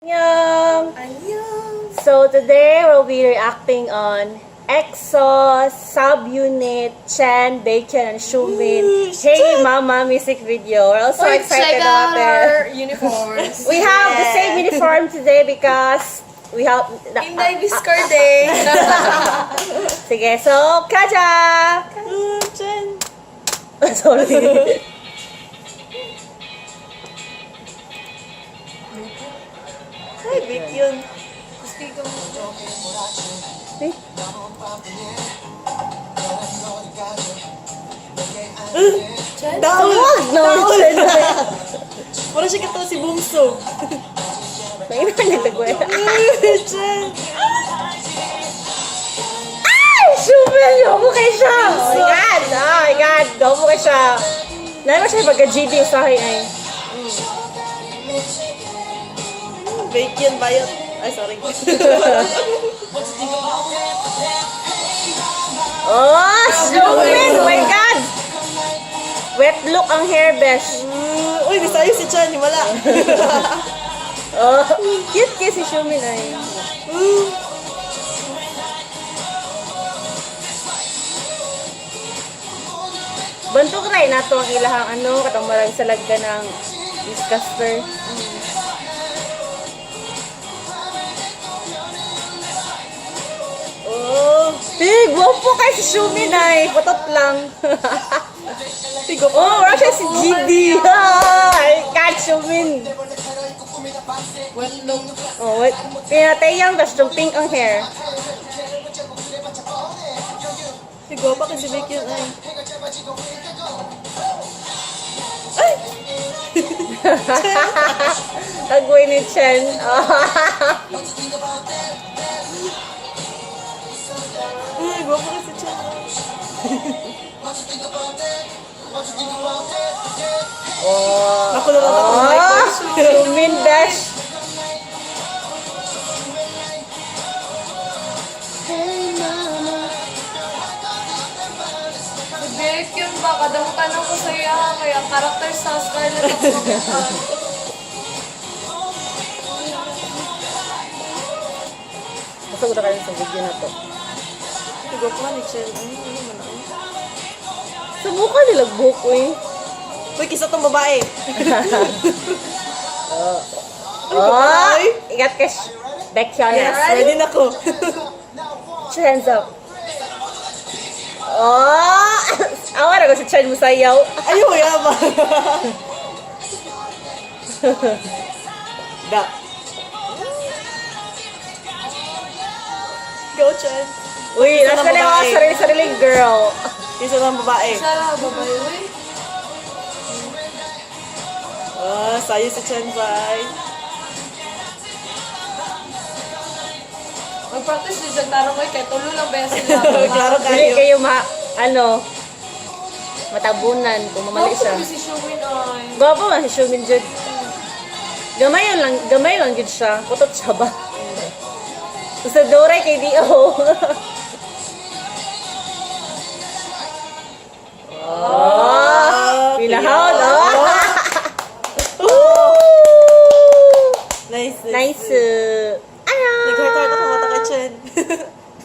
Annyeong! So today we'll be reacting on EXO subunit Chen, Baekhyun, and Xiumin Hey Mama music video. We're also excited about our it. uniforms. We have the same uniform today because we have Inday Biscar Day. Sige, so Kaja! Chen. Sorry. Ay, Baekhyun. Gusto ko Eh? Chen? Tawag! No, Chen. Parang siya kata si Bungso. May nagtagway. Chen. Ay! Xiumin! Gomo kay siya! Oh my God! Oh my God! Gomo kay siya! Naman siya pagka-GD usahay ay. Baekhyun bayot. Ay, sorry. Oh! Xiumin! Oh my God! Wet look ang hair, besh. Uy, Bisayo si Chen. Himala. Oh, cute kaya si Xiumin ay. Bantok rin nato ang ilahang ano, katamarag sa lagda ng discaster. Oh. Gwapo kay si Xiumin ay. Putot lang. Oh, wala siya si GD. Ay, God, Xiumin. Wet look. Oh, wait. Pinatayang, tapos yung pink ang hair. Sigaw pa kasi Baekhyun ay. Ay! Tagway ni Chen. Uy, gwapo kasi Chen. Oh. Ako na lang ako may question. Xiumin, besh. Baekhyun ba? Kadamutan ako sa iya. Kaya karakter sa Scarlet ako mabukan. Masag na kayo sa video na to. Sigaw pa ni Chen. Ano naman ako? Subukan nila buko eh. Uy, kisa tong babae. Oh, ingat ka, Baekhyun. Yes, ready na ko. Two hands up. Oh! Awa na ko si Chen musayaw. Ayaw, yama. Da. Go, Chen. Uy, Isa nasa ng na yung mga babae. sarili-sariling girl. Kisa ng babae. Sarah, babae, uy. Ah, sayo si Chen, bye. Mag-practice din sa tarong ko, kaya tulo lang beses lang. Klaro Hindi kayo. kayo matabunan kung mamali siya. Si Xiumin ay. Gwapo man si Xiumin Jud. Gamay lang jud siya. Putot siya ba? Gusto Dore kay D.O.